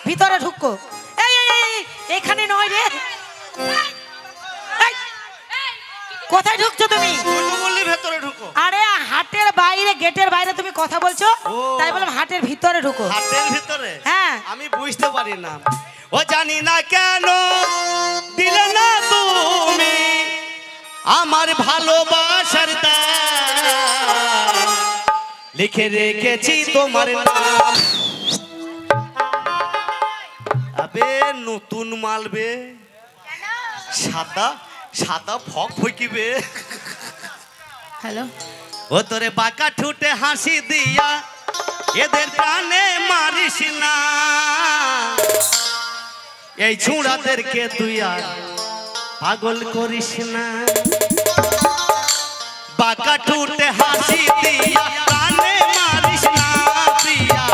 ভিতরে ঢুকো। এই এখানে নয় রে, কোথায় ঢুকছো তুমি? ভেতরে ঢুকো। আরে হাটের বাইরে, গেটের বাইরে তুমি কথা বলছো, তাই বললাম হাটের ভিতরে ঢুকো। হাটের ভিতরে? হ্যাঁ। আমি বুঝতে পারি না, ও জানি না কেন দিলে না তুমি আমার ভালোবাসার দাম, লিখে রেখেছি তোমার নাম। আবে নতুন মালবে, সাদা সাদা ফক ফকিবে। হ্যালো। ও তোরে বাঁকা ঠুটে হাসি দিয়া এদের প্রাণে মারিস না, এই ছুঁড়াদেরকে তুই আর পাগল করিস না। বাঁকা ঠুটে হাসি দিয়া প্রাণে মারিস না প্রিয়া,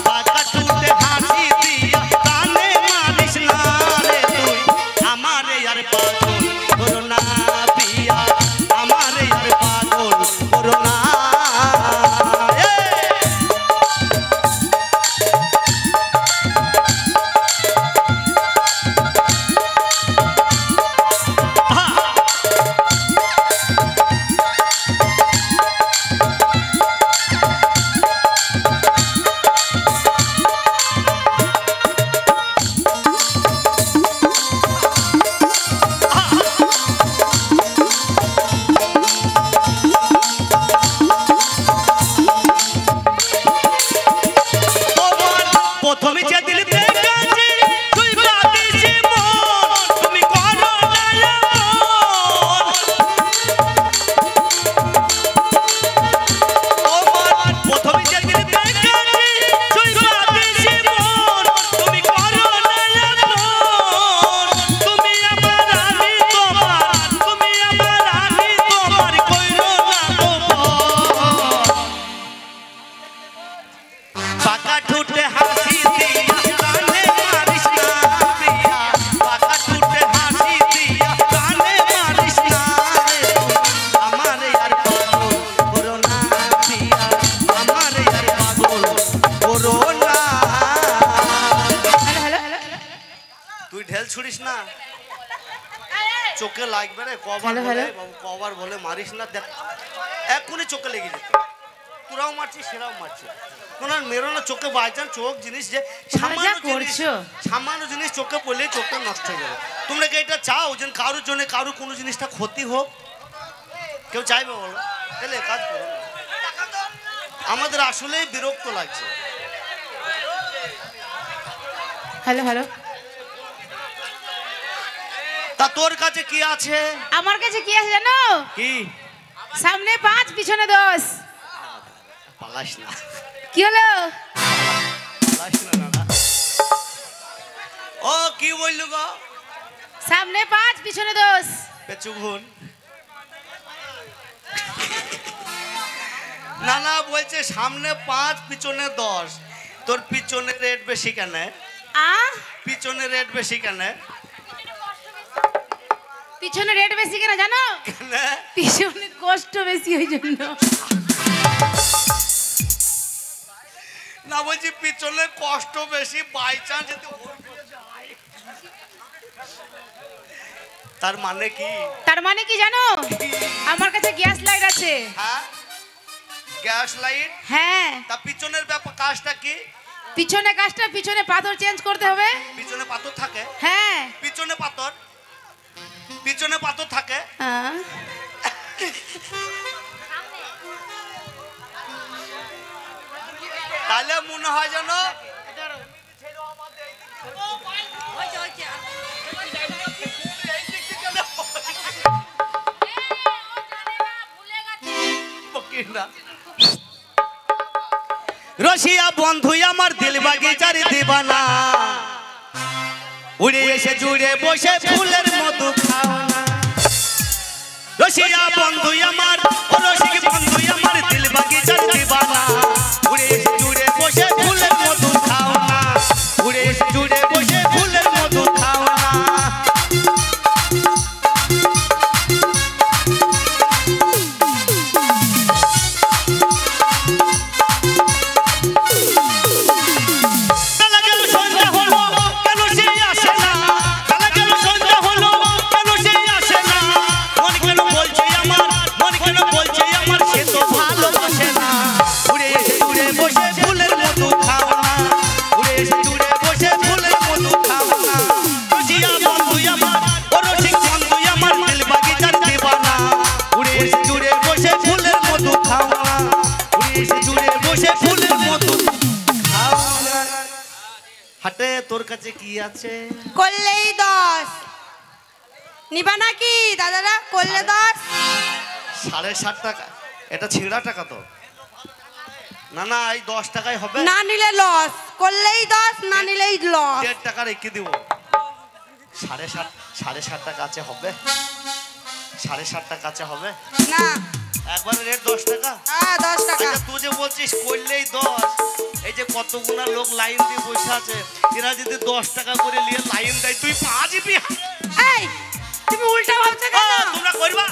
বাঁকা ঠুটে হাসি দিয়া প্রাণে মারিস না রে তুই আমারে আর পাগল করো না প্রিয়া, আমারে আর পাগল করো না। ছুড়িস না, চোখে লাগবে রে, কবার বলে মারিস না, দেখ এক্ষুনি চোখে লেগে যেত। তোরাও মারছিস সেরাও মারছিস, ওনার মেরো না চোখে, বাইচান চোখ জিনিস যে সামান্য জিনিস চোখে পড়লে চোখটা নষ্ট হয়ে যাবে। তোমরা কি এটা চাও যে কারোর জন্য কারোর কোনো জিনিসটা ক্ষতি হোক? কেউ চাইবে বলো? তাহলে কাজ করো, আমাদের আসলেই বিরক্ত লাগছে। Hello hello. তা তোর কাছে কি আছে? আমার কাছে কি আছে জানো? কি? সামনে 5 পিছনে 10। পালাস না। কি হলো? পালাস না দাদা। ও কি বললু গো? সামনে 5 পিছনে 10। পেছু ঘুন। না না বলছে সামনে 5 পিছনে 10। তোর পিছনে রেট বেশি কেন? পিছনে রেট বেশি কেন? পিছনে রেট বেশি কেন জানো? পিছনে কষ্ট বেশি ওই জন্য। না বলছি পিছনে কষ্ট বেশি, বাই চান্স যদি তার মানে কি? তার মানে কি জানো? আমার কাছে গ্যাস লাইট আছে। হ্যাঁ গ্যাস লাইট? হ্যাঁ। তা পিছনের ব্যাপার কাজটা কি? পিছনে কাজটা, পিছনে পাথর চেঞ্জ করতে হবে। পিছনে পাথর থাকে? হ্যাঁ। পিছনে পাথর, পিছনে পাথর থাকে। তাহলে মনে হয় যেন রসিয়া বন্ধু আমার দিল বাগিচার দিবানা, উড়ে এসে জুড়ে বসে ফুলের মধু খাও না। রসিয়া বন্ধু আমার, রসিক বন্ধু আমার দিল বাগিচার দিবানা, উড়ে এসে জুড়ে বসে ফুলের মধু খাও না, উড়ে এসে জুড়ে বসে ফুলের মধু খাও না। হাটে তোর কাছে কি আছে? করলেই 10 নিবা নাকি দাদারা? করলে 10 7.5 টাকা। এটা ছিঁড়া টাকা তো। না না, এই 10 টাকাই হবে। না নিলে লস, করলেই 10, না নিলেই লস। 1.5 টাকা রেখে দিব। 7.5 টাকা আছে হবে? 7.5 টাকা আছে হবে না। একবারে রেট 10 টাকা। হ্যাঁ 10 টাকা। আচ্ছা তুই যে বলছিস করলেই 10, এই যে কতগুনা লোক লাইন দিয়ে বসে আছে, এরা যদি 10 টাকা করে নিয়ে লাইন দেয় তুই পাঁচবি? এই তুমি উল্টা ভাবছো কেন? তোমরা করবা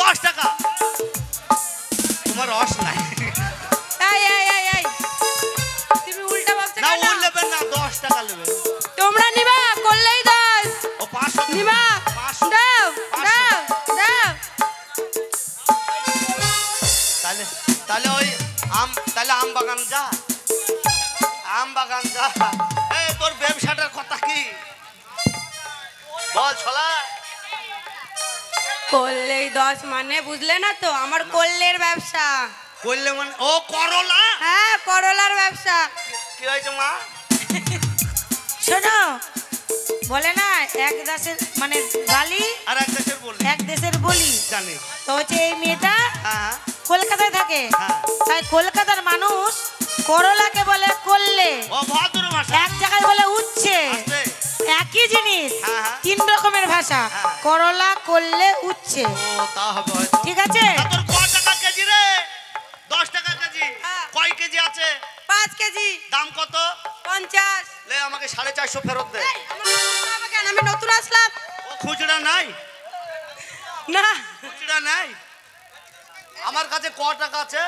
10 টাকা, তোমার রস নাই। এই এই এই এই তুমি উল্টা ভাবছো না কেন? ও নেবেন না, 10 টাকা নেবে। তোমরা নিবা করলেই 10 ও 500 নিবা 500 দাও 500 দাও দাও। তাহলে তাহলে ওই তাহলে আম বাগান যা, আম বাগান যা। এই তোর ব্যবসাটার কথা কি বল ছলা? করলেই 10 মানে বুঝলে না তো? আমার করলের ব্যবসা। করলে মানে ও করলা? হ্যাঁ করলার ব্যবসা। কি হয়েছে মা? শোনো, বলে না এক দেশের মানে গালি আর এক দেশের বলি এক দেশের বলি। জানি। তো হচ্ছে এই মেয়েটা হ্যাঁ কলকাতায় থাকে, হ্যাঁ। তাই কলকাতার মানুষ করলাকে বলে করলে, ও ভদ্র ভাষা। এক জায়গায় বলে উচ্ছে। আছে। একই জিনিস, হ্যাঁ, হ্যাঁ। 3 রকমের ভাষা। হ্যাঁ। করলা করলে উচ্ছে, ও তা হবে হয়তো। ঠিক আছে? তা তোর কত টাকা কেজি রে? 10 টাকা কেজি। হ্যাঁ। কয় কেজি আছে? 5 কেজি দাম কত? 50। লে আমাকে 450 ফেরত দে। এই, আমার বলতে হবে কেন? আমি নতুন আসলাম। ও খুচরা নাই? না খুচরা নাই? আমার কাছে ক টাকা আছে?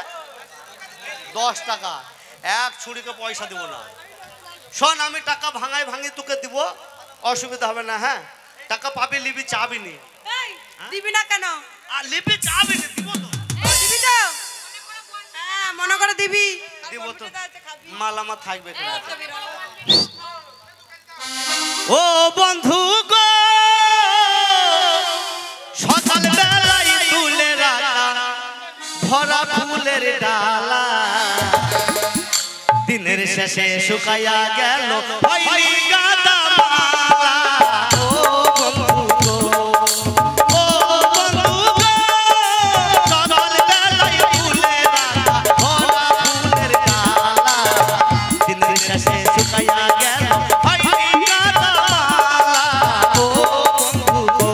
10 টাকা। এক ছুরিকে পয়সা দিব না। শোন, আমি টাকা ভাঙি তোকে দিব, অসুবিধা হবে না। হ্যাঁ টাকা পাবি, লিবি, চাবি নি। এই, দিবি না কেন? আর লিবি চাবি নি, দিব তো। দিবি তো? হ্যাঁ মনে করে দিবি। দিব তো। খাবি। মাল আমার থাকবে এই কিনা? তো বেরো। ও বন্ধু গো, সকাল বেলায় তুলে রাখা ভরা ফুলের ডালা, দিনের শেষে শুকাইয়া গেল হয়নি গাঁদা মালা। ও বন্ধু গো, ও বন্ধু গো, সকাল বেলায় তুলে রাখা ভরা ফুলের ডালা, দিনের শেষে শুকাইয়া গেল হয়নি গাঁদা মালা। ও বন্ধু গো,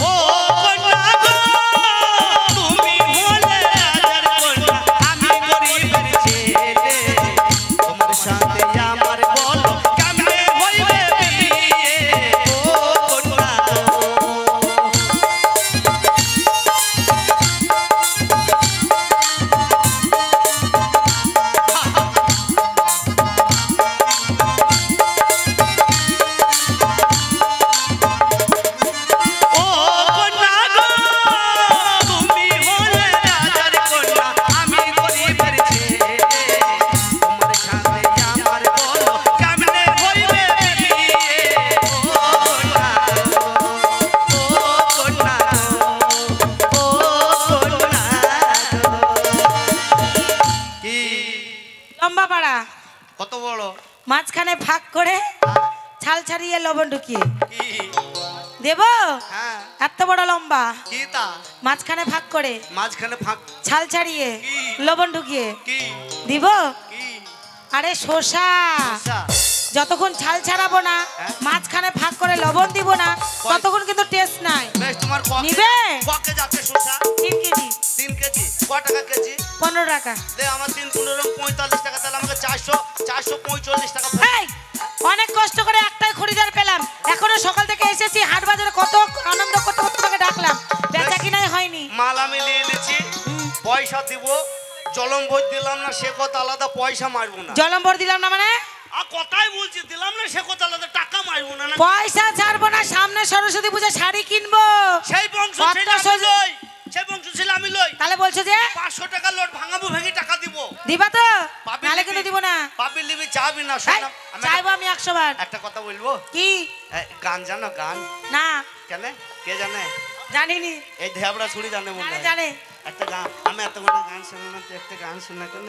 ও কন্যা গো, তুমি হলে রাজার কন্যা, আমি গরিবের ছেলে, তোমার সাথে আমার বলো কেমনে হইবে বিয়ে? ও কন্যা গো, ও কন্যা গো, তুমি হলে রাজার কন্যা, আমি গরিবের ছেলে, তোমার সাথে আমার বলো কেমনে হইবে বিয়ে? ও কন্যা গো, ও কন্যা গো, ও কন্যা গো। কি লম্বা পাড়া, কত বড়? মাঝখানে ফাঁক করে ছাল ছাড়িয়ে লবণ ঢুকিয়ে কি? দেব। হ্যাঁ এত বড় লম্বা, কি তা? মাঝখানে ফাঁক করে মাঝখানে ফাঁক ছাল ছাড়িয়ে কি? লবণ ঢুকিয়ে কি? দিব। কি? আরে শসা, আচ্ছা, যতক্ষণ ছাল ছাড়াবো না, হ্যাঁ। মাঝখানে ফাঁক করে লবণ দিব না, ততক্ষণ কিন্তু টেস্ট নাই। বেশ, তোমার নিবে? ককে যাচ্ছে শসা? 3 কেজি 3 কেজি। ক টাকা কেজি? 15 টাকা। দে আমার 3 15 45 টাকা, তাহলে আমাকে 445 টাকা ফেরত। এই, অনেক কষ্ট করে একটাই খরিদার পেলাম, এখনো সকাল থেকে এসেছি হাট বাজারে, কত আনন্দ করতে করতে তোকে ডাকলাম, বেচা কিনাই হয়নি। মাল আমি নিয়ে নিচ্ছি, পয়সা দিব। জলম ভোজ দিলাম না সে কথা আলাদা, পয়সা মারবো না। জলম্বর দিলাম না মানে? আর কথাই বলছি, দিলাম না সে কথা আলাদা, টাকা মারবো না। পয়সা ছাড়বো না, সামনে সরস্বতী পূজা শাড়ি কিনবো। সেই বংশ কত ছিল আমি সজ- লই, সেই বংশ ছিল আমি লই। তাহলে বলছো যে 500 টাকা লোট ভাঙাবো, ভেঙে টাকা দিব। দিবা তো? পাবি পাবি নালে কিন্তু দিব না। পাবি লিবি চাবি না শোন এই, চাইবো আমি 100 বার। একটা কথা বলবো কি? গান জানো গান? না কেন কে জানে? জানিনি। এই ধ্যাবড়া ছুরি জানে মনে জানে হয়। জানে। একটা গান আমি এত বড় গান শুনে না, তুই একটা গান শুনে কেন?